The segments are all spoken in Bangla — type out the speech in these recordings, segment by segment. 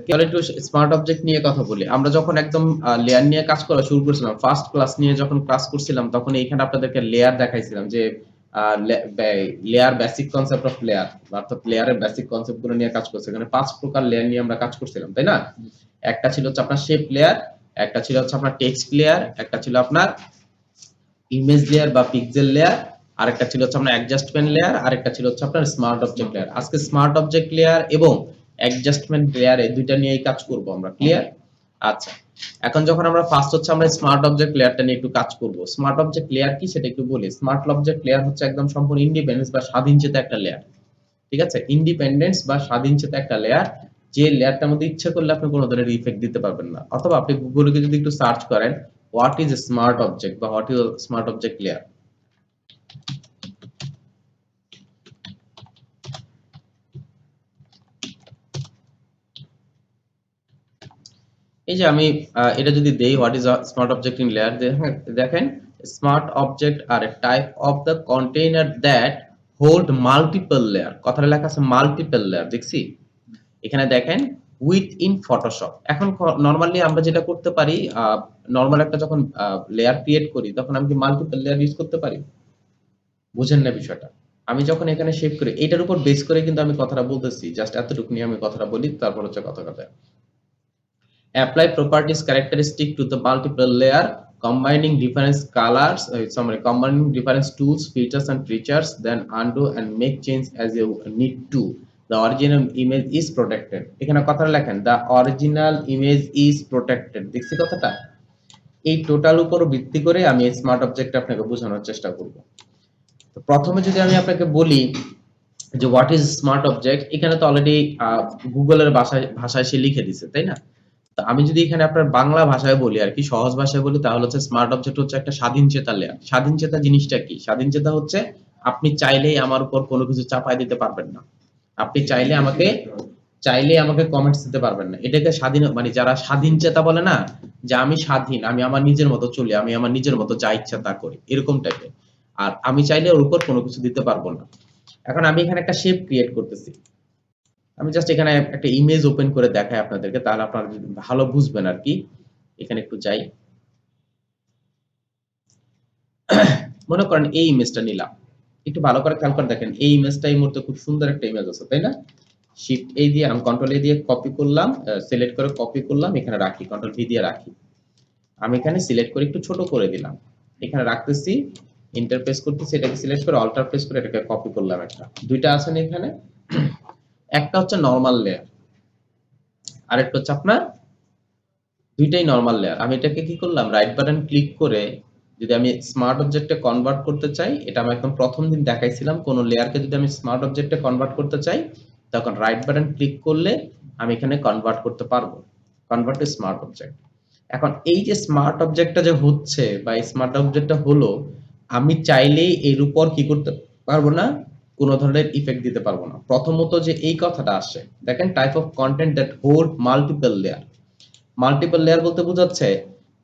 তাহলে একটু স্মার্ট অবজেক্ট নিয়ে কথা বলি। আমরা যখন একদম লেয়ার নিয়ে কাজ করা শুরু করছিলাম, ফার্স্ট ক্লাস নিয়ে যখন ক্লাস করছিলাম, তখন এইখানে আপনাদেরকে লেয়ার দেখাইছিলাম যে layer basic concept of layer, অর্থাৎ লেয়ারের বেসিক কনসেপ্ট গুলো নিয়ে কাজ করছি। এখানে 5 প্রকার লেয়ার নিয়ে আমরা কাজ করছিলাম, তাই না? একটা ছিল হচ্ছে আপনার শেপ লেয়ার, একটা ছিল হচ্ছে আপনার টেক্সট লেয়ার, একটা ছিল আপনার ইমেজ লেয়ার বা পিক্সেল লেয়ার, আরেকটা ছিল হচ্ছে আপনার অ্যাডজাস্টমেন্ট লেয়ার, আরেকটা ছিল হচ্ছে আপনার স্মার্ট অবজেক্ট লেয়ার। আজকে স্মার্ট অবজেক্ট লেয়ার এবং অ্যাডজাস্টমেন্ট লেয়ার এই দুইটা নিয়েই কাজ করব আমরা। ক্লিয়ার? আচ্ছা, এখন যখন আমরা ফার্স্ট হচ্ছে আমরা স্মার্ট অবজেক্ট লেয়ারটা নিয়ে একটু কাজ করব। স্মার্ট অবজেক্ট লেয়ার কি সেটা একটু বলি। স্মার্ট অবজেক্ট লেয়ার হচ্ছে একদম সম্পূর্ণ ইন্ডিপেন্ডেন্স বা স্বাধীনচেতা একটা লেয়ার। ঠিক আছে? ইন্ডিপেন্ডেন্স বা স্বাধীনচেতা একটা লেয়ার, যে লেয়ারটার মধ্যে ইচ্ছা করলে আপনি কোনো ধরনের ইফেক্ট দিতে পারবেন না। অথবা আপনি গুগলে যদি একটু সার্চ করেন হোয়াট ইজ স্মার্ট অবজেক্ট বা what is smart object layer, এই যে আমি এটা যদি দেই what is a smart object in layer, দেখেন smart object are a type of the container that hold multiple layer. কথাটা লেখা আছে মাল্টিপল লেয়ার, দেখছি এখানে দেখেন উইথ ইন ফটোশপ। এখন নরমালি আমরা যেটা করতে পারি, নরমাল একটা যখন লেয়ার ক্রিয়েট করি তখন আমি কি মাল্টিপল লেয়ার ইউজ করতে পারি? বুঝেন না বিষয়টা? আমি যখন এখানে শেপ করি এটার উপর বেস করে কিন্তু আমি কথাটা বলতেছি, জাস্ট এতটুকু নিয়ে আমি কথাটা বলি, তারপর হচ্ছে কথা apply properties characteristic to the multiple layer, combining different colors, combining different tools, features and features, then undo and make change as you need to. The original image is protected. এখানে কথাটা লেখেন the original image is protected, দেখছি কথাটা? এই টোটাল উপর ভিত্তি করে আমি স্মার্ট অবজেক্ট আপনাকে বোঝানোর চেষ্টা করব। তো প্রথমে যদি আমি আপনাকে বলি যে হোয়াট ইজ স্মার্ট অবজেক্ট, এখানে তো অলরেডি গুগলের ভাষায় সে লিখে দিছে, তাই না? তো আমি যদি এখানে আপনার বাংলা ভাষায় বলি আর কি, সহজ ভাষায় বলি, তাহলে হচ্ছে স্মার্ট অবজেক্ট হচ্ছে একটা স্বাধীন চেতা লেয়ার। স্বাধীন চেতা জিনিসটা কি? স্বাধীন চেতা হচ্ছে আপনি চাইলেই আমার উপর কোনো কিছু চাপায় দিতে পারবেন না। আপনি চাইলে আমাকে কমেন্টস দিতে পারবেন না। এটাকে স্বাধীন মানে যারা স্বাধীন চেতা বলে না, যে আমি স্বাধীন, আমি আমার নিজের মতো চলি, আমি আমার নিজের মতো যা ইচ্ছা তা করি, এরকম টাইপের। আর আমি চাইলে ওর উপর কোনো কিছু দিতে পারবো না। এখন আমি এখানে একটা শেপ ক্রিয়েট করতেছি, আমি জাস্ট এখানে একটা ইমেজ ওপেন করে দেখাই আপনাদেরকে, তাহলে আপনারা ভালো বুঝবেন আর কি। এখানে একটু যাই, মনে করেন এই ইমেজটা নিলাম, একটু ভালো করে খেয়াল করে দেখেন এই ইমেজটা এই মুহূর্তে খুব সুন্দর একটা ইমেজ আছে, তাই না? শিফট এ দিয়ে আমি কন্ট্রোল এ দিয়ে কপি করলাম, সিলেক্ট করে কপি করলাম, এখানে রাখি, কন্ট্রোল ভি দিয়ে রাখি। আমি এখানে সিলেক্ট করে একটু ছোট করে দিলাম, এখানে রাখতেছি, ইন্টারপ্রেস করতেছি, এটাকে সিলেক্ট করে অল্টার প্রেস করে এটাকে কপি করলাম। একটা দুইটা আছে না এখানে, একটা হচ্ছে নরমাল লেয়ার, আরেকটা হচ্ছে আপনার, দুইটাই নরমাল লেয়ার। আমি এটাকে কি করলাম, রাইট বাটন ক্লিক করে যদি আমি স্মার্ট অবজেক্টে কনভার্ট করতে চাই, এটা আমি একদম প্রথম দিন দেখাইছিলাম, কোন লেয়ারকে যদি আমি স্মার্ট অবজেক্টে কনভার্ট করতে চাই তখন রাইট বাটন ক্লিক করলে আমি এখানে কনভার্ট করতে পারবো, কনভার্ট টু স্মার্ট অবজেক্ট। এখন এই যে স্মার্ট অবজেক্টটা যে হচ্ছে বা স্মার্ট অবজেক্টটা হলো, আমি চাইলেই এর উপর কি করতে পারবো না, কোনো ধরনের ইফেক্ট দিতে পারবো না। প্রথমত যে এই কথাটা আসে, দেখেন type of content that hold multiple layer. Multiple layer বলতে বোঝাচ্ছে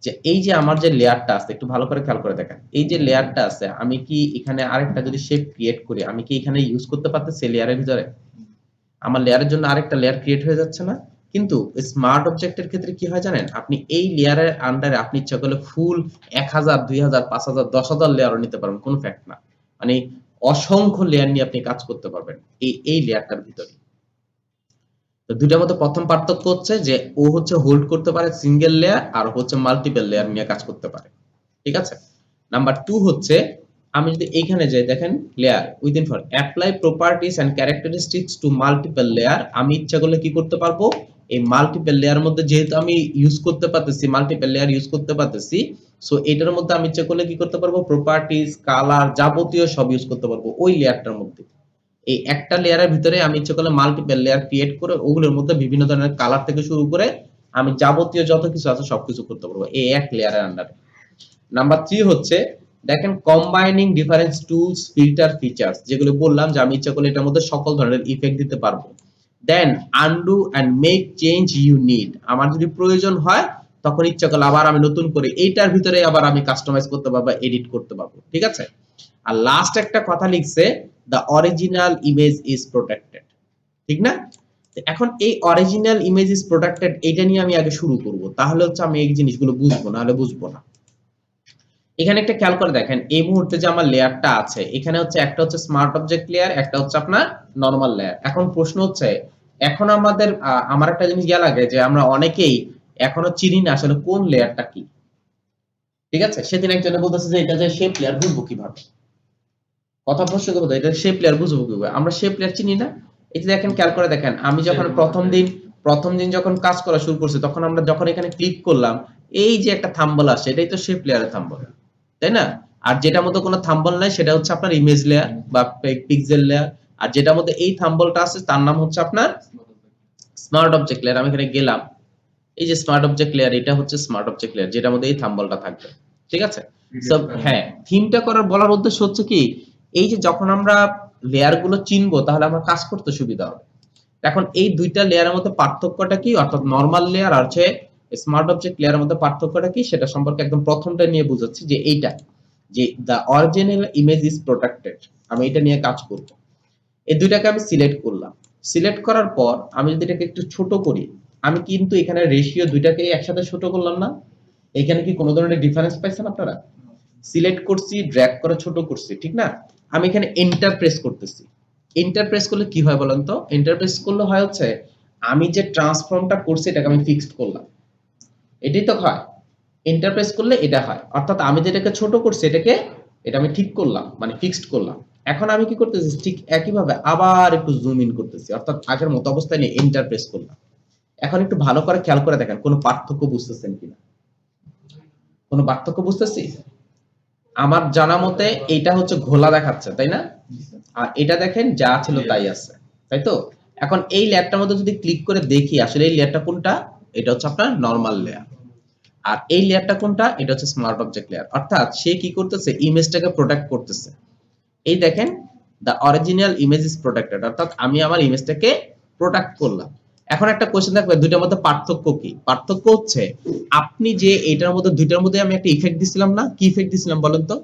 যে এই যে আমার যে লেয়ারটা আছে, একটু ভালো করে খেয়াল করে দেখেন, এই যে লেয়ারটা আছে, আমি কি এখানে আরেকটা যদি শেপ ক্রিয়েট করি, আমি কি এখানে ইউজ করতে পারতেছি লেয়ারের ভিতরে? আমার লেয়ারের জন্য আরেকটা লেয়ার ক্রিয়েট হয়ে যাচ্ছে না? কিন্তু স্মার্ট অবজেক্টের ক্ষেত্রে কি হয় জানেন, আপনি এই লেয়ারের আন্ডারে আপনি ইচ্ছা করলে ফুল 1000 2000 5000 10000 লেয়ারও নিতে পারবেন, কোনো ফ্যাক্ট না। মানে অসংখ্য লেয়ার নিয়ে আপনি কাজ করতে পারবেন এই লেয়ারটার ভিতরে। তো দুইটার মধ্যে প্রথম পার্থক্য হচ্ছে যে ও হচ্ছে হোল্ড করতে পারে সিঙ্গেল লেয়ার, আর হচ্ছে মাল্টিপল লেয়ার নিয়ে কাজ করতে পারে। ঠিক আছে? নাম্বার 2 হচ্ছে, আমি যদি এইখানে যাই, দেখেন layer within for apply properties and characteristics to multiple layer, আমি ইচ্ছা করলে কি করতে পারবো, এই মাল্টিপল লেয়ার মধ্যে যেহেতু আমি ইউজ করতে পারতেছি, মাল্টিপল লেয়ার ইউজ করতে পারতেছি, সো এটার মধ্যে আমি ইচ্ছা করলে কি করতে পারবো, প্রপার্টিজ, কালার, যাবতীয় সব ইউজ করতে পারবো ওই লেয়ারটার মধ্যে। এই একটা লেয়ারের ভিতরে আমি ইচ্ছে করলে মাল্টিপল লেয়ার ক্রিয়েট করে ওগুলোর মধ্যে বিভিন্ন ধরনের কালার থেকে শুরু করে আমি যাবতীয় যত কিছু আছে সবকিছু করতে পারবো এই এক লেয়ারের আন্ডারে। নাম্বার 3 হচ্ছে, দেখেন combining different tools, filter, features, যেগুলো বললাম যে আমি ইচ্ছা করলে এটার মধ্যে সকল ধরনের ইফেক্ট দিতে পারবো। Then undo and make change you need, আমার যদি প্রয়োজন হয় তখন ইচ্ছা করলে আবার আমি নতুন করে এইটার ভিতরে আবার আমি কাস্টমাইজ করতে পারবো, এডিট করতে পারবো। ঠিক আছে? আর লাস্ট একটা কথা লিখছে, the original image is protected. ঠিক না? এখন এই অরিজিনাল ইমেজ ইজ প্রোটেক্টেড এটা নিয়ে আমি আগে শুরু করব, তাহলে হচ্ছে আমি এই জিনিসগুলো বুঝবো, না হলে বুঝবো না। এখানে একটা খেয়াল করে দেখেন, এই মুহূর্তে যে আমার লেয়ারটা আছে এখানে হচ্ছে একটা হচ্ছে স্মার্ট অবজেক্ট লেয়ার, একটা হচ্ছে আপনার নরমাল লেয়ার। এখন প্রশ্ন হচ্ছে, এখন আমাদের আমার একটা জিনিস গিয়া লাগে যে আমরা অনেকেই এখনো চিনি না আসলে কোন লেয়ারটা কি। ঠিক আছে, সেদিন একজনে বলতেছে যে এটা যে শেপ লেয়ার বুঝবো কিভাবে, কথা প্রশ্ন করবো এটা শেপ লেয়ার বুঝবো কিভাবে, আমরা শেপ লেয়ার চিনি না। এই যে দেখেন, খেয়াল করে দেখেন, আমি যখন প্রথম দিন যখন কাজ করা শুরু করছি তখন আমরা যখন এখানে ক্লিক করলাম, এই যে একটা থাম্বল আসে এটাই তো শেপ লেয়ারের থাম্বল, তাই না? আর যেটার মধ্যে কোনো থাম্বল নাই সেটা হচ্ছে আপনার ইমেজ লেয়ার বা পিক্সেল লেয়ার। আর যেটার মধ্যে এই থাম্বলটা আছে তার নাম হচ্ছে আপনার স্মার্ট অবজেক্ট লেয়ার। আমি এখানে গেলাম, এই যে স্মার্ট অবজেক্ট লেয়ার, এটা হচ্ছে স্মার্ট অবজেক্ট লেয়ার যেটার মধ্যে এই থাম্বলটা থাকবে। ঠিক আছে, সো হ্যাঁ, থিমটা করার বলার উদ্দেশ্য হচ্ছে কি, এই যে যখন আমরা লেয়ার গুলো চিনবো তাহলে আমার কাজ করতে সুবিধা হবে। এখন এই দুইটা লেয়ারের মধ্যে পার্থক্যটা কি, অর্থাৎ নরমাল লেয়ার আর হচ্ছে স্মার্ট অবজেক্ট লেয়ারের মধ্যে পার্থক্যটা কি সেটা সম্পর্কে একদম প্রথমটা নিয়ে বুঝাচ্ছি, যে এইটা যে the original image is protected, আমি এটা নিয়ে কাজ করব। এই দুইটাকে আমি সিলেক্ট করলাম, সিলেক্ট করার পর আমি যদি এটাকে একটু ছোট করি, আমি কিন্তু এখানে রেশিও দুইটাকে একসাথে ছোট করলাম না, এখানে কি কোনো ধরনের ডিফারেন্স পাইছেন আপনারা? সিলেক্ট করছি, ড্র্যাগ করে ছোট করছি, ঠিক না? আমি এখানে এন্টার প্রেস করতেছি। এন্টার প্রেস করলে কি হয় বলেন তো? এন্টার প্রেস করলে হয় হচ্ছে আমি যে ট্রান্সফর্মটা করছি এটাকে আমি ফিক্সড করলাম, এটাই তো হয়। এন্টার প্রেস করলে এটা হয়, অর্থাৎ আমি যেটাকে ছোট করছি এটা আমি ঠিক করলাম, মানে ফিক্সড করলাম। এখন আমি কি করতেছি, ঠিক একইভাবে আবার একটু জুম ইন করতেছি, অর্থাৎ আগের মতো অবস্থায় নিয়ে এন্টার প্রেস করলাম। এখন একটু ভালো করে খেয়াল করে দেখেন কোনো পার্থক্য বুঝতেছেন কিনা, কোনো পার্থক্য বুঝতেছি? আমার জানা মতে এটা হচ্ছে ঘোলা দেখাচ্ছে, তাই না? আর এটা দেখেন যা ছিল তাই আছে, তাই তো? এখন এই লেয়ারটার মধ্যে যদি ক্লিক করে দেখি আসলে এই লেয়ারটা কোনটা, এটা হচ্ছে আপনার নরমাল লেয়ার। আর এই লেয়ারটা কোনটা, এটা হচ্ছে স্মার্ট অবজেক্ট লেয়ার। অর্থাৎ সে কি করতেছে, ইমেজটাকে প্রোটেক্ট করতেছে। এই দেখেন, the original image is protected, অর্থাৎ আমি আমার ইমেজটাকে প্রোটেক্ট করলাম। এখন একটা কোশ্চেন থাকবে, দুইটার মধ্যে পার্থক্য কি? পার্থক্য হচ্ছে আপনি যে এটার মধ্যে দুইটার মধ্যে আমি একটা ইফেক্ট দিছিলাম না, কি ইফেক্ট দিছিলাম বলেন তো?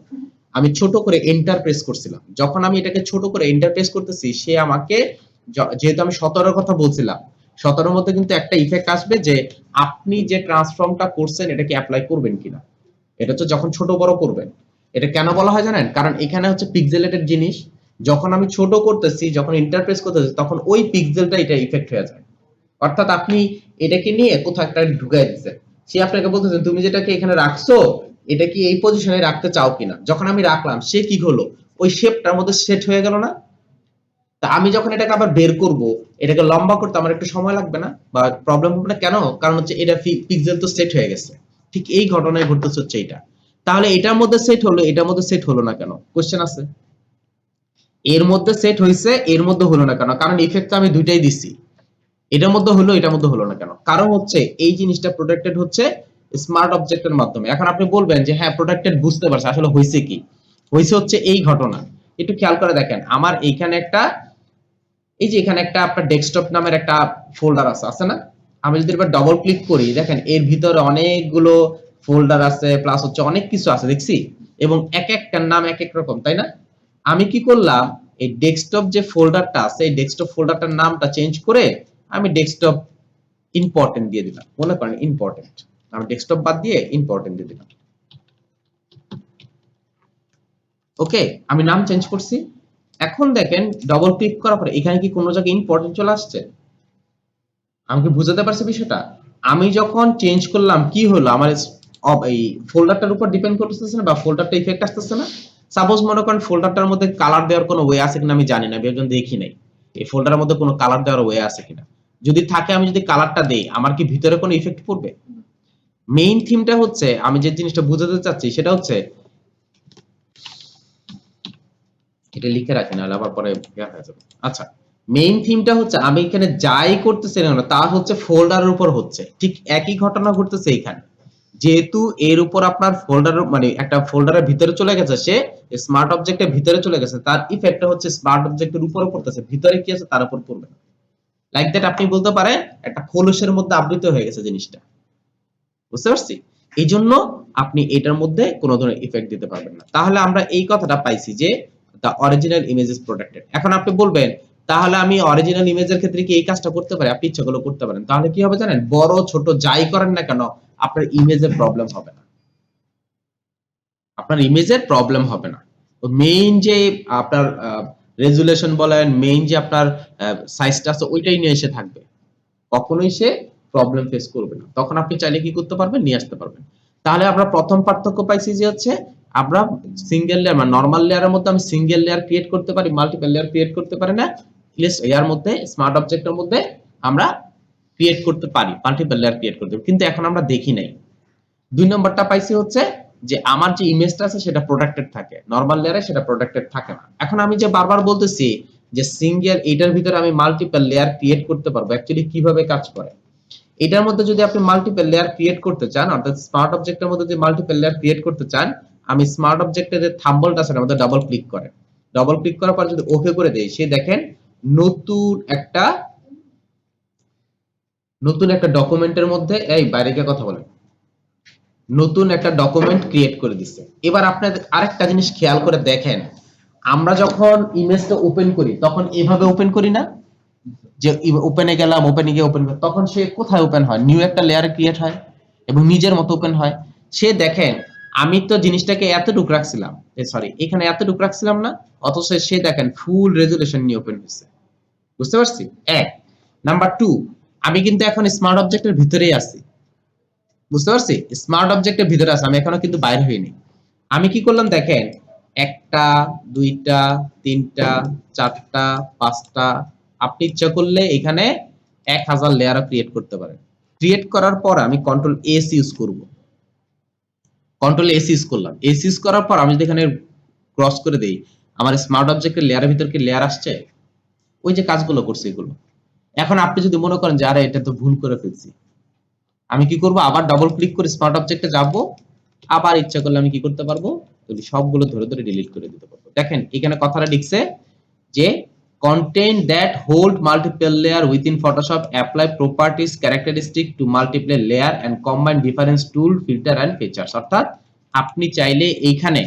আমি ছোট করে এন্টার প্রেস করছিলাম। যখন আমি এটাকে ছোট করে এন্টার প্রেস করতেছি, সে আমাকে যেহেতু আমি 17 কথা বলছিলাম, 17 মধ্যে কিন্তু একটা ইফেক্ট আসবে যে আপনি যে ট্রান্সফর্মটা করছেন এটাকে অ্যাপ্লাই করবেন কিনা। এটা হচ্ছে যখন ছোট বড় করবেন। এটা কেন বলা হয় জানেন? কারণ এখানে হচ্ছে পিক্সেলেটেড জিনিস, যখন আমি ছোট করতেছি, যখন ইন্টারপ্রেস করতেছি, তখন ওই পিক্সেলটা এটা ইফেক্ট হয়ে যায়। অর্থাৎ আপনি এটাকে নিয়ে কোথাও একটা ঢুকাই দিচ্ছেন, সে আপনাকে বলতেছেন তুমি যেটাকে এখানে রাখছো এটা কি এই পজিশনে রাখতে চাও কিনা। যখন আমি রাখলাম সে কি হলো, ওই শেপটার মধ্যে সেট হয়ে গেল না? তা আমি যখন এটাকে আবার বের করব, এটাকে লম্বা করতে আমার একটু সময় লাগবে না, বা প্রবলেম হবে না কেন? কারণ হচ্ছে এটা পিক্সেল তো সেট হয়ে গেছে। ঠিক এই ঘটনায় ঘটতেছে হচ্ছে এটা। তাহলে এটার মধ্যে সেট হলো, এটার মধ্যে সেট হলো না কেন? কোশ্চেন আছে। এর মধ্যে সেট হইছে, এর মধ্যে হলো না কেন? কারণ ইফেক্ট তো আমি দুইটাই দিছি, এটার মধ্যে হলো, এটার মধ্যে হলো না কেন? কারণ হচ্ছে এই জিনিসটা প্রোটেক্টেড হচ্ছে স্মার্ট অবজেক্টের মাধ্যমে। এখন আপনি বলবেন যে হ্যাঁ প্রোটেক্টেড, বুঝতে পারছি, আসলে হইছে কি? হইছে হচ্ছে এই ঘটনা। একটু খেয়াল করে দেখেন, আমার এইখানে একটা, এই যে এখানে একটা আপনার ডেস্কটপ নামের একটা ফোল্ডার আছে, আছে না? আমি যদি এবার ডবল ক্লিক করি, দেখেন এর ভিতরে অনেকগুলো ফোল্ডার আছে, প্লাস হচ্ছে অনেক কিছু আছে দেখছি, এবং এক একটার নাম এক এক রকম, তাই না? আমি কি করলাম, এই ডেস্কটপ যে ফোল্ডারটা আছে এই ডেস্কটপ ফোল্ডারটার নামটা চেঞ্জ করে আমি ডেস্কটপ ইম্পর্টেন্ট দিয়ে দিলাম। মনে করেন ইম্পর্টেন্ট, আমি ডেস্কটপ বাদ দিয়ে ইম্পর্টেন্ট দিয়ে দিলাম। ওকে, আমি নাম চেঞ্জ করছি। এখন দেখেন ডবল ক্লিক করার পরে এখানে কি কোনো জায়গায় ইম্পর্টেন্ট চলে আসছে? আমাকে বুঝাতে পারছে বিষয়টা? আমি যখন চেঞ্জ করলাম কি হলো, আমার এই ফোল্ডারটার উপর ডিপেন্ড করতেছে না, বা ফোল্ডারটা ইফেক্ট আসতেছে না? সাপোজ মনে করেন ফোল্ডারটার মধ্যে কালার দেওয়ার কোনো ওয়ে আছে কিনা আমি জানি না, আমি একজন দেখি নাই এই ফোল্ডারের মধ্যে কোনো কালার দেওয়ার ওয়ে আছে কিনা। যদি থাকে, আমি যদি কালারটা দেই, আমার কি ভিতরে কোনো ইফেক্ট পড়বে? মেইন থিমটা হচ্ছে, আমি যে জিনিসটা বুঝাতে চাচ্ছি সেটা হচ্ছে, এটা লিখে রাখি না আবার পরে ইয়া হয়ে যাবে। আচ্ছা, মেইন থিমটা হচ্ছে আমি এখানে যাই করতেছি না তা হচ্ছে ফোল্ডারের উপর হচ্ছে, ঠিক একই ঘটনা ঘটতেছে এখানে। যেহেতু এর উপর আপনার ফোল্ডার, মানে একটা ফোল্ডারের ভিতরে চলে গেছে, সে স্মার্ট অবজেক্টের ভিতরে চলে গেছে, তার ইফেক্টটা হচ্ছে স্মার্ট অবজেক্টের উপরে পড়তেছে, ভিতরে কি আছে তার উপর পড়বে না। লাইক দ্যাট আপনি বলতে পারেন একটা খোলসের মধ্যে আবৃত হয়ে গেছে জিনিসটা। বুঝতে পারছি? এই জন্য আপনি এটার মধ্যে কোনো ধরনের ইফেক্ট দিতে পারবেন না। তাহলে আমরা এই কথাটা পাইছি যে the original image is protected. এখন আপনি বলবেন তাহলে আমি অরিজিনাল ইমেজের ক্ষেত্রে কি এই কাজটা করতে পারি? আপনি ইচ্ছা করলে করতে পারেন। তাহলে কি হবে জানেন? বড় ছোট যাই করেন না কেন আপনার ইমেজের প্রবলেম হবে না। আপনার ইমেজের প্রবলেম হবে না। তো মেইন যে আপনার রেজুলেশন বলেন, মেইন যে আপনার সাইজটা আছে ওইটাই নিয়ে এসে থাকবে। কখনোই সে প্রবলেম ফেস করবে না। তখন আপনি চাইলে কি করতে পারবেন? নিয়ে আসতে পারবেন। তাহলে আমরা প্রথম পার্থক্য পাইছি যে হচ্ছে আমরা সিঙ্গেল লেয়ার মানে নরমাল লেয়ারের মধ্যে আমি সিঙ্গেল লেয়ার ক্রিয়েট করতে পারি, মাল্টিপল লেয়ার ক্রিয়েট করতে পারি না। এর মধ্যে স্মার্ট অবজেক্টের মধ্যে আমরা ক্রিয়েট করতে পারি, মাল্টিপল লেয়ার ক্রিয়েট করতে পারি। কিন্তু এখন আমরা দেখি নাই। ২ নম্বরটা পাইছি হচ্ছে যে আমার যে ইমেজটা আছে সেটা প্রোটেক্টেড থাকে, নরমাল লেয়ারে সেটা প্রোটেক্টেড থাকে না। এখন আমি যে বারবার বলতেছি যে সিঙ্গেল এটার ভিতরে আমি মাল্টিপল লেয়ার ক্রিয়েট করতে পারবো, অ্যাকচুয়ালি কিভাবে কাজ করে? এটার মধ্যে যদি আপনি মাল্টিপল লেয়ার ক্রিয়েট করতে চান, অর্থাৎ স্মার্ট অবজেক্টের মধ্যে যদি মাল্টিপল লেয়ার ক্রিয়েট করতে চান, আমি স্মার্ট অবজেক্টের যে থাম্বলটা আছে এর মধ্যে ডাবল ক্লিক করেন। ডাবল ক্লিক করার পর যদি ওকে করে দেই, সে দেখেন নতুন একটা ডকুমেন্টের মধ্যে এই বাইরে গিয়ে কথা বলেন, নতুন একটা ডকুমেন্ট ক্রিয়েট করে দিচ্ছে। এবার আপনাদের আরেকটা জিনিস খেয়াল করে দেখেন, আমরা যখন ইমেজটা ওপেন করি তখন এভাবে ওপেন করি না? যে ওপেনে গেলাম, ওপেনে গিয়ে ওপেন, তখন সে কোথায় ওপেন হয়? নিউ একটা লেয়ার ক্রিয়েট হয় এবং নিজের মতো ওপেন হয়। সে দেখেন আমি তো জিনিসটাকে এতটুকু রাখছিলাম, সরি এখানে এতটুকু রাখছিলাম না, অথচ সে দেখেন ফুল রেজুলেশন নিয়ে ওপেন হয়েছে। বুঝতে পারছি? এক নাম্বার 2, আমি কিন্তু এখন স্মার্ট অবজেক্টের ভিতরেই আছি। বুঝতে পারছি? স্মার্ট অবজেক্টের ভিতরে আছে, আমি এখনো কিন্তু বাইরে হইনি। আমি কি করলাম দেখেন, একটা, দুইটা, তিনটা, চারটা, পাঁচটা, আপনি ইচ্ছা করলে এখানে 1000 লেয়ারও ক্রিয়েট করতে পারেন। ক্রিয়েট করার পর আমি কন্ট্রোল এস ইউজ করব। কন্ট্রোল এস ইউজ করলাম। এস ইউজ করার পর আমি যদি এখানে ক্রস করে দেই, আমার স্মার্ট অবজেক্টের লেয়ারের ভিতর কি লেয়ার আসছে? ওই যে কাজগুলো করছে এগুলো। এখন আপনি যদি মনে করেন যে আরে এটা তো ভুল করে ফেলছি, আমি কি করব? আবার ডাবল ক্লিক করে স্মার্ট অবজেক্টে যাব, আবার ইচ্ছা করলে আমি কি করতে পারবো? সবগুলো ধরে ধরে ডিলিট করে দিতে পারবো। দেখেন এখানে কথাটা লিখছে যে content that hold multiple layer within Photoshop apply properties characteristic to multiple layer and combine different tool filter and features। অর্থাৎ আপনি চাইলে এখানে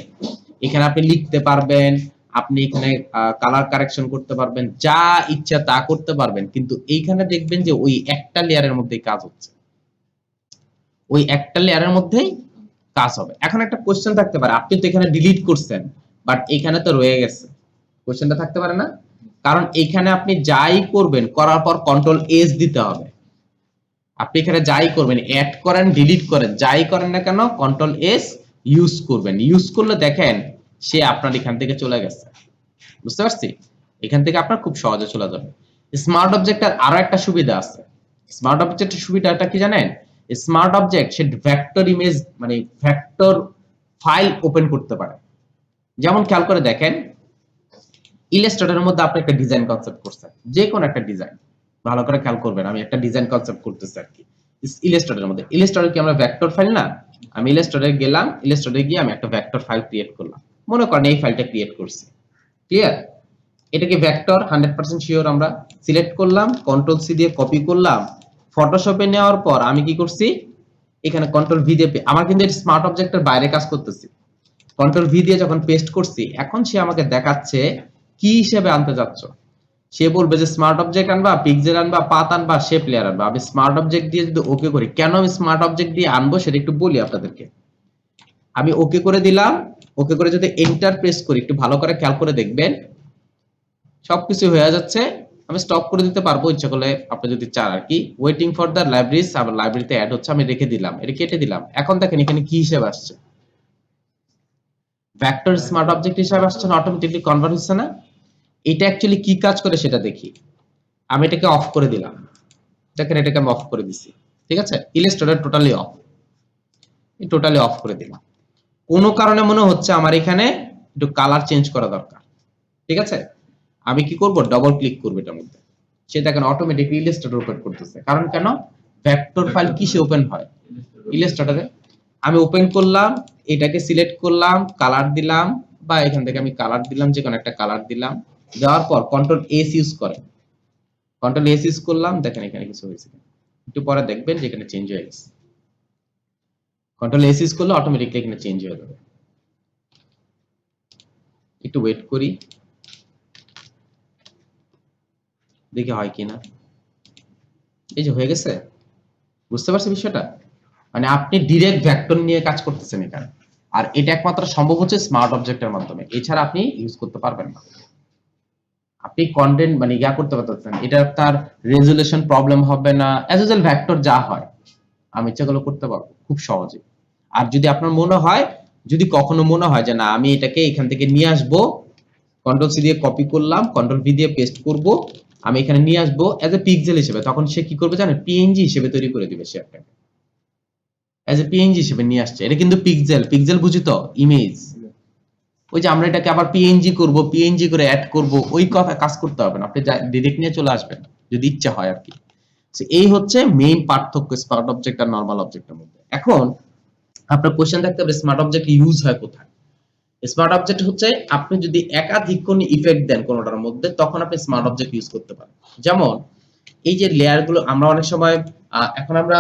আপনি লিখতে পারবেন, আপনি এখানে কালার কারেকশন করতে পারবেন, যা ইচ্ছা তা করতে পারবেন, কিন্তু এইখানে দেখবেন যে ওই একটা লেয়ারের মধ্যেই কাজ হচ্ছে, ওই একটা লেয়ারের মধ্যেই কাজ হবে। এখন একটা কোশ্চেন থাকতে পারে, আপনি তো এখানে ডিলিট করছেন বাট এখানে তো রয়ে গেছে, কোশ্চেনটা থাকতে পারে না? কারণ এখানে আপনি যাই করবেন করার পর কন্ট্রোল এস দিতে হবে। আপনি এখানে যাই করবেন, অ্যাড করেন, ডিলিট করেন, যাই করেন না কেন কন্ট্রোল এস ইউজ করবেন। ইউজ করলে দেখেন সে আপনার এখান থেকে চলে গেছে। বুঝতে পারছি? এখান থেকে আপনার খুব সহজে চলে যাবে। স্মার্ট অবজেক্টের আরো একটা সুবিধা আছে। স্মার্ট অবজেক্টের সুবিধাটা কি জানেন? স্মার্ট অবজেক্ট সে ভেক্টর ইমেজ মানে ভেক্টর ফাইল ওপেন করতে পারে। যেমন খেয়াল করে দেখেন, ইলাস্ট্রেটরের মধ্যে আপনি একটা ডিজাইন কনসেপ্ট করছেন, যে কোনো একটা ডিজাইন, ভালো করে খেয়াল করবেন, আমি একটা ডিজাইন কনসেপ্ট করতেছি আর কি ইলাস্ট্রেটরের মধ্যে। ইলাস্ট্রেটর কি আমরা ভেক্টর ফাইল না? আমি ইলাস্ট্রেটরে গেলাম, ইলাস্ট্রেটরে গিয়ে আমি একটা ভেক্টর ফাইল ক্রিয়েট করলাম, মনে করেন এই ফাইলটা ক্রিয়েট করছি। ক্লিয়ার? এটা কি ভেক্টর? 100% শিওর। আমরা সিলেক্ট করলাম, কন্ট্রোল সি দিয়ে কপি করলাম, ফটোশপে নেওয়ার পর আমি কি করছি, এখানে কন্ট্রোল ভি দিয়ে আমার কিন্তু এটা স্মার্ট অবজেক্টের বাইরে কাজ করতেছি। কন্ট্রোল ভি দিয়ে যখন পেস্ট করছি, এখন সে আমাকে দেখাচ্ছে কি হিসেবে আনতে যাচ্ছ। সে বলবে যে স্মার্ট অবজেক্ট আনবা, পিক্সেল আনবা, পাথ আনবা, শেপ লেয়ার আনবা। আমি স্মার্ট অবজেক্ট দিয়ে যদি ওকে করি, কেন আমি স্মার্ট অবজেক্ট দিয়ে আনবো সেটা একটু বলি আপনাদেরকে। আমি ওকে করে দিলাম, ওকে করে যদি এন্টার প্রেস করি, একটু ভালো করে খেয়াল করে দেখবেন সবকিছু হয়ে যাচ্ছে। আমি স্টপ করে দিতে পারবো ইচ্ছা করলে, আপনি যদি চান আর কি। ওয়েটিং ফর দ্য লাইব্রেরিজ, আবার লাইব্রেরিতে অ্যাড হচ্ছে, আমি রেখে দিলাম, এটা কেটে দিলাম। এখন দেখেন এখানে কি হিসেবে আসছে, ভেক্টর স্মার্ট অবজেক্ট হিসেবে আসছে না, অটোমেটিক্যালি কনভার্ট হচ্ছে না। এটা অ্যাকচুয়ালি কি কাজ করে সেটা দেখি। আমি এটাকে অফ করে দিলাম, দেখেন এটাকে আমি অফ করে দিছি, ঠিক আছে? Illustrator totally off, totally off করে দিলাম। কোনো কারণে মনে হচ্ছে আমার এখানে একটু কালার চেঞ্জ করা দরকার, ঠিক আছে? আমি কি করব? ডবল ক্লিক করব এটার মধ্যে, সে দেখেন অটোমেটিক্যালি ইলাস্ট্রেটর ওপেন করতেছে। কারণ কেন? ভেক্টর ফাইল কিসে ওপেন হয়? ইলাস্ট্রেটরে। আমি ওপেন করলাম, এটাকে সিলেক্ট করলাম, কালার দিলাম, বা এখান থেকে আমি কালার দিলাম, যে কোনো একটা কালার দিলাম। দেওয়ার পর কন্ট্রোল এস ইউজ করেন, কন্ট্রোল এস ইউজ করলাম, দেখেন এখানে কিছু হয়েছে, একটু পরে দেখবেন যে এখানে চেঞ্জ হয়ে গেছে। কন্ট্রোল এস ইউজ করলে অটোমেটিক্যালি এখানে চেঞ্জ হয়ে যাবে। একটু ওয়েট করি। দেখি হয় কিনা। এই যে হয়ে গেছে। বুঝতে পারছেন বিষয়টা? মানে আপনি ডিরেক্ট ভেক্টর নিয়ে কাজ করতেছেন এখানে। আর এটা একমাত্র সম্ভব হচ্ছে স্মার্ট অবজেক্টের মাধ্যমে। এছাড়া আপনি ইউজ করতে পারবেন না। আপনি কন্টেন্ট মানে ইয়া করতে পারতেছেন। এটা তার রেজোলিউশন প্রবলেম হবে না। অ্যাজ ইউজুয়াল ভেক্টর যা হয় আমি ইচ্ছাগুলো করতে পারবো খুব সহজে। আর যদি আপনার মনে হয়, যদি কখনো মনে হয় যে না আমি এটাকে এখান থেকে নিয়ে আসবো, কন্ট্রোল সি দিয়ে কপি করলাম, কন্ট্রোল ভি দিয়ে পেস্ট করব, আমি এখানে নিয়ে আসবো এজ এ পিক্সেল হিসেবে, তখন সে কি করবে জানেন? পিএনজি হিসেবে তৈরি করে দিবে সে আপনাকে। এজ এ পিএনজি হিসেবে নিয়ে আসছে। এটা কিন্তু পিক্সেল, পিক্সেল বুঝি তো? ইমেজ। ওই যে আমরা এটাকে আবার পিএনজি করব, পিএনজি করে অ্যাড করব, ওই কথা কাজ করতে হবে না। আপনি ডিরেক্ট নিয়ে চলে আসবেন যদি ইচ্ছা হয় আর কি। এই হচ্ছে মেইন পার্থক্য স্মার্ট অবজেক্ট আর নরমাল অবজেক্টের মধ্যে। এখন আপনার কোশ্চেন থাকতে হবে স্মার্ট অবজেক্ট ইউজ হয় কোথায়? স্মার্ট অবজেক্ট হচ্ছে আপনি যদি একাধিক কোন ইফেক্ট দেন কোনটার মধ্যে, তখন আপনি স্মার্ট অবজেক্ট ইউজ করতে পারেন। যেমন এই যে লেয়ার গুলো আমরা অনেক সময় এখন আমরা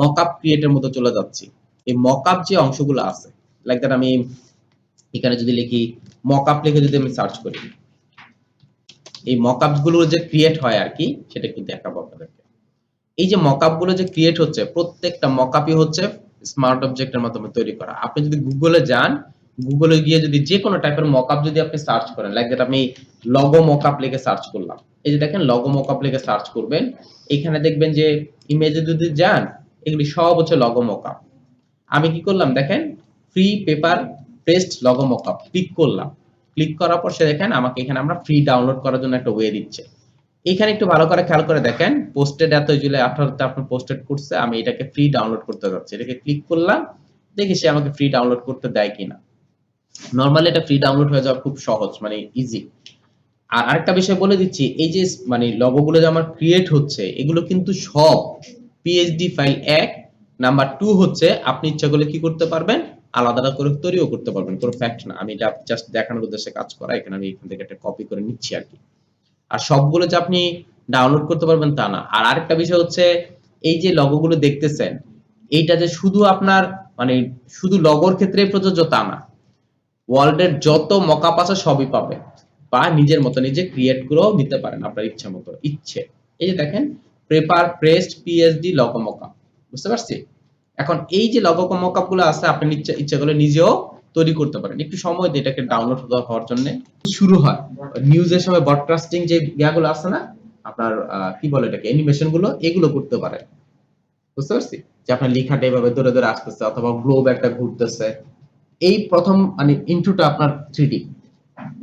মকআপ ক্রিয়েটের মধ্যে চলে যাচ্ছি। এই মকআপ যে অংশগুলো আছে, লাইক দ্যাট আমি এখানে যদি লিখি মকআপ লিখে যদি আমি সার্চ করি, এই মকআপ গুলো যে ক্রিয়েট হয় আর কি, সেটা কিন্তু দেখাবো আপনাদেরকে। এই যে মকআপ গুলো যে ক্রিয়েট হচ্ছে, প্রত্যেকটা মকআপই হচ্ছে স্মার্ট অবজেক্টের মাধ্যমে তৈরি করা। আপনি যদি গুগলে যান, গুগলে গিয়ে যদি যে কোনো টাইপের মকআপ যদি আপনি সার্চ করেন, লাইক দ্যাট আমি লগো মকআপ লিখে সার্চ করলাম, এই যে দেখেন লগো মকআপ লিখে সার্চ করবেন, এখানে দেখবেন যে ইমেজে যদি যান, এগুলি সব হচ্ছে লগো মকআপ। আমি কি করলাম দেখেন, free paper paste logo mockup click করলাম। ক্লিক করার পর সে দেখেন আমাকে এখানে আমরা ফ্রি ডাউনলোড করার জন্য একটা ওয়ে দিচ্ছে। এখানে একটু ভালো করে খেয়াল করে দেখেন, পোস্টেড এত জুলাই 18 আপনার পোস্টেড করছে, আমি এটাকে ফ্রি ডাউনলোড করতে যাচ্ছি, এটাকে ক্লিক করলাম, দেখি সে আমাকে ফ্রি ডাউনলোড করতে দেয় কিনা। নরমালি এটা ফ্রি ডাউনলোড হয়ে যাওয়া খুব সহজ, মানে ইজি। আর আরেকটা বিষয় বলে দিচ্ছি, এই যে মানে লোগোগুলো যে আমার ক্রিয়েট হচ্ছে, এগুলো কিন্তু সব পিএইচডি ফাইল 1। নাম্বার 2 হচ্ছে আপনি ইচ্ছা করলে কি করতে পারবেন, আলাদা আলাদা করে তৈরিও করতে পারবেন, কোনো ফ্যাক্ট না। আমি এটা জাস্ট দেখানোর উদ্দেশ্যে কাজ করা, এখানে আমি এখান থেকে একটা কপি করে নিচ্ছি আর কি। আর সবগুলো যে আপনি ডাউনলোড করতে পারবেন তা না। আর আরেকটা বিষয় হচ্ছে, এই যে লগোগুলো দেখতেছেন, এইটা যে শুধু আপনার মানে শুধু লগোর ক্ষেত্রেই প্রযোজ্য তা না। ওয়ার্ল্ডের যত মকআপ আছে সবই পাবে, বা নিজের মতো নিজে ক্রিয়েট করেও নিতে পারেন আপনার ইচ্ছা মতো ইচ্ছে। এই যে দেখেন paper pressed PSD logo mockup, বুঝতে পারছি? এখন এই যে লগো মকআপ গুলো আছে, আপনি ইচ্ছা করলে নিজেও তৈরি করতে পারেন। একটু সময় দিয়ে এটাকে ডাউনলোড হওয়ার জন্য শুরু হয়। নিউজের সময় ব্রডকাস্টিং যে ইয়াগুলো আছে না, আপনার কি বলে এটাকে, অ্যানিমেশন গুলো, এগুলো করতে পারেন। বুঝতে পারছি? যে আপনার লেখাটা এভাবে ধরে ধরে আসতেছে, অথবা গ্লোব একটা ঘুরতেছে, এই প্রথম মানে ইন্ট্রোটা আপনার 3D,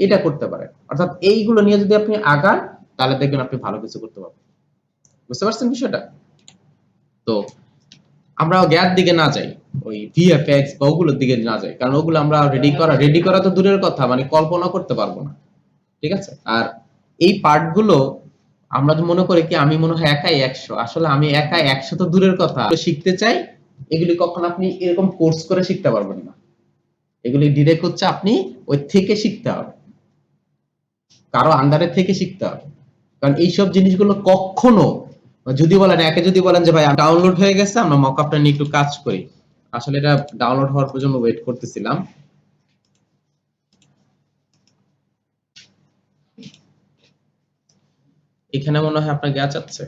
এটা করতে পারেন। অর্থাৎ এইগুলো নিয়ে যদি আপনি আগান, তাহলে দেখবেন আপনি ভালো কিছু করতে পারবেন। বুঝতে পারছেন বিষয়টা? তো আমরা জ্ঞার দিকে না যাই, ওই ভিএফএক্স বা ওগুলোর দিকে না যাই, কারণ ওগুলো আমরা রেডি করা তো দূরের কথা, মানে কল্পনা করতে পারবো না। ঠিক আছে? আর এই পার্ট গুলো আমরা তো মনে করি কি আমি মনে হয় একাই 100, আসলে আমি একাই 100 তো দূরের কথা। শিখতে চাই, এগুলি কখন আপনি এরকম কোর্স করে শিখতে পারবেন না। এগুলি ডিরেক্ট হচ্ছে আপনি ওই থেকে শিখতে হবে, কারো আন্ডারে থেকে শিখতে হবে। কারণ এইসব জিনিসগুলো কখনো যদি বলেন একে, যদি বলেন যে ভাই ডাউনলোড হয়ে গেছে, আমরা মকআপটা নিয়ে একটু কাজ করি, আসলে এটা ডাউনলোড হওয়ার পর্যন্ত ওয়েট করতেছিলাম। এখানে মনে হয় আপনার গ্যাচ আছে।